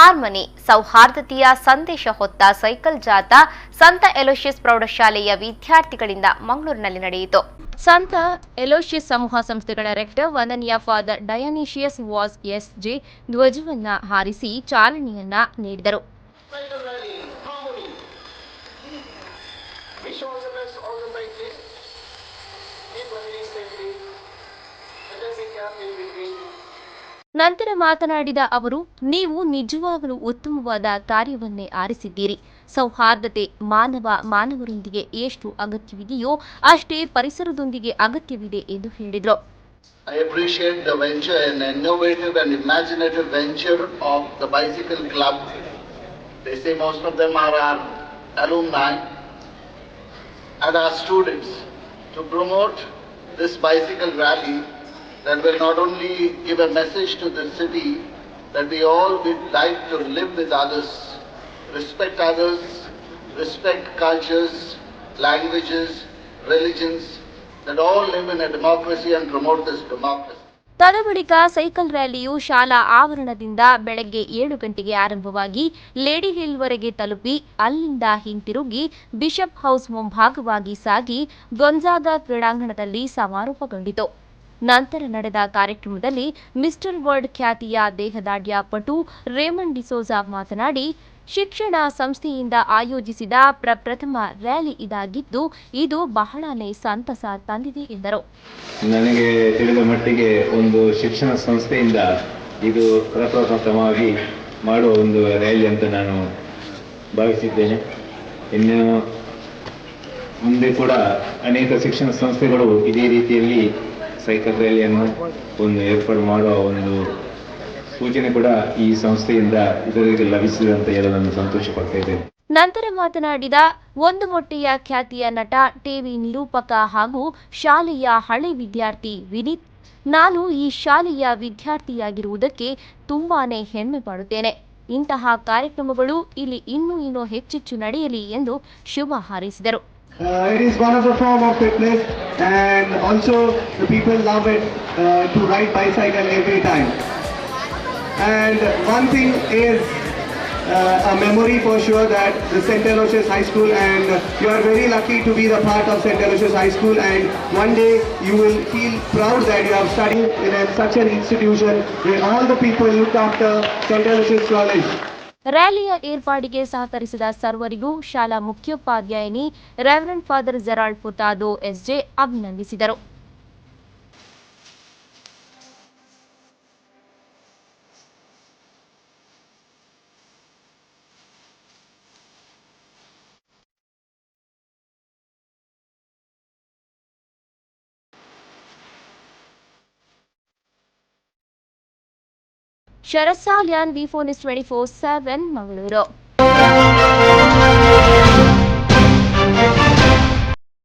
Harmony ಸೌಹಾರ್ದತೆಯ ಸಂದೇಶ ಹೊತ್ತ cycle ಜಾಥಾ ಸಂತ ಎಲೋಶಿಯಸ್ ಪ್ರೌಢಶಾಲೆಯ ವಿದ್ಯಾರ್ಥಿಗಳಿಂದ ಮಂಗಳೂರಿನಲ್ಲಿ ನಡೆಯಿತು. ಸಂತ ಎಲೋಶಿಯಸ್ ಸಮೂಹ ಸಂಸ್ಥೆಗಳ ರೆಕ್ಟರ್ ವಂದನೀಯ ಫಾದರ್ ಡಯಾನಿಷಿಯಸ್ ವಾಸ್ ಎಸ್.ಜೆ. ಧ್ವಜವನ್ನ ಹಾರಿಸಿ ಚಾಲನೆಯನ್ನ ನೀಡಿದರು. ನಂತರ ಮಾತನಾಡಿದ ಅವರು, ನೀವು ನಿಜವಾಗಲೂ ಉತ್ತಮವಾದ ಕಾರ್ಯವನ್ನೇ ಆರಿಸಿದ್ದೀರಿ. ಸೌಹಾರ್ದತೆ ಮಾನವರೊಂದಿಗೆ ಎಷ್ಟು ಅಗತ್ಯವಿದೆಯೋ ಅಷ್ಟೇ ಪರಿಸರದೊಂದಿಗೆ ಅಗತ್ಯವಿದೆ ಎಂದು ಹೇಳಿದರು. I appreciate the venture, an innovative and imaginative venture of the Bicycle Club. They say most of them are our alumni and our students to promote this bicycle rally that will not only give a message to the city that we all would like to live with others, respect cultures, languages, religions, that all live in a democracy and promote this democracy. ತದಬಳಿಕ cycle ರ್ಯಾಲಿಯು ಶಾಲಾ ಆವರಣದಿಂದ ಬೆಳಗ್ಗೆ 7 ಗಂಟೆಗೆ ಆರಂಭವಾಗಿ lady ಹಿಲ್ವರೆಗೆ ತಲುಪಿ ಅಲ್ಲಿಂದ ಹಿಂತಿರುಗಿ ಬಿಷಪ್ ಹೌಸ್ ಮುಂಭಾಗವಾಗಿ ಸಾಗಿ ಗೊಂಜಾಗ ಕ್ರೀಡಾಂಗಣದಲ್ಲಿ ಸಮಾರೋಪಗೊಂಡಿತು. ನಂತರ ನಡೆದ ಕಾರ್ಯಕ್ರಮದಲ್ಲಿ ಮಿಸ್ಟರ್ ವರ್ಲ್ಡ್ ಖ್ಯಾತಿಯ ದೇಹದಾಢ್ಯ ಪಟು ರೇಮಂಡ್ ಡಿಸೋಜಾ ಮಾತನಾಡಿ, ಶಿಕ್ಷಣ ಸಂಸ್ಥೆಯಿಂದ ಆಯೋಜಿಸಿದ ಪ್ರಪ್ರಥಮ ರ್ಯಾಲಿ ಇದಾಗಿದ್ದು ಇದು ಬಹಳನೇ ಸಂತಸ ತಂದಿದೆ ಎಂದರು. ನನಗೆ ತಿಳಿದ ಮಟ್ಟಿಗೆ ಒಂದು ಶಿಕ್ಷಣ ಸಂಸ್ಥೆಯಿಂದ ಇದು ಪ್ರಪ್ರಥಮವಾಗಿ ಮಾಡುವ ಒಂದು ರ್ಯಾಲಿ ಅಂತ ನಾನು ಭಾವಿಸಿದ್ದೇನೆ. ಇನ್ನು ಮುಂದೆ ಕೂಡ ಅನೇಕ ಶಿಕ್ಷಣ ಸಂಸ್ಥೆಗಳು ಇದೇ ರೀತಿಯಲ್ಲಿ ಸೈಕಲ್ ರ್ಯಾಲಿಯನ್ನು ಒಂದು ಏರ್ಪಾಡು ಮಾಡುವ ಒಂದು ಸೂಚನೆ ಕೂಡ ಈ ಸಂಸ್ಥೆಯಿಂದ ಇದರಿಗೆ ಲಭಿಸಿದೆ ಅಂತ ಹೇಳಲು ನಾನು ಸಂತೋಷ ಪಡ್ತಾ ಇದ್ದೇನೆ. ನಂತರ ಮಾತನಾಡಿದ ಒಂದು ಮೊಟ್ಟೆಯ ಖ್ಯಾತಿಯ ನಟ, ಟಿವಿ ನಿರೂಪಕ ಹಾಗೂ ಶಾಲೆಯ ಹಳೆ ವಿದ್ಯಾರ್ಥಿ ವಿನೀತ್, ನಾನು ಈ ಶಾಲೆಯ ವಿದ್ಯಾರ್ಥಿಯಾಗಿರುವುದಕ್ಕೆ ತುಂಬಾನೇ ಹೆಮ್ಮೆ ಪಡುತ್ತೇನೆ. ಇಂತಹ ಕಾರ್ಯಕ್ರಮಗಳು ಇಲ್ಲಿ ಇನ್ನೂ ಹೆಚ್ಚೆಚ್ಚು ನಡೆಯಲಿ ಎಂದು ಶುಭ ಹಾರೈಸಿದರು. It is one of the form of fitness and also the people love it to ride bicycle every time. And one thing is a memory for sure that the St. Aloysius High School, and you are very lucky to be the part of St. Aloysius High School, and one day you will feel proud that you have studied in such an institution where all the people look after St. Aloysius College. ರ್ಯಾಲಿಯ ಏರ್ಪಾಡಿಗೆ ಸಹಕರಿಸಿದ ಸರ್ವರಿಗೂ ಶಾಲಾ ಮುಖ್ಯೋಪಾಧ್ಯಾಯಿನಿ reverend father Gerald ಪುತಾದೋ ಎಸ್.ಜೆ. ಅಭಿನಂದಿಸಿದರು. ಶರತ್ Salian, ವಿ4 news 24/7 Mangaluru.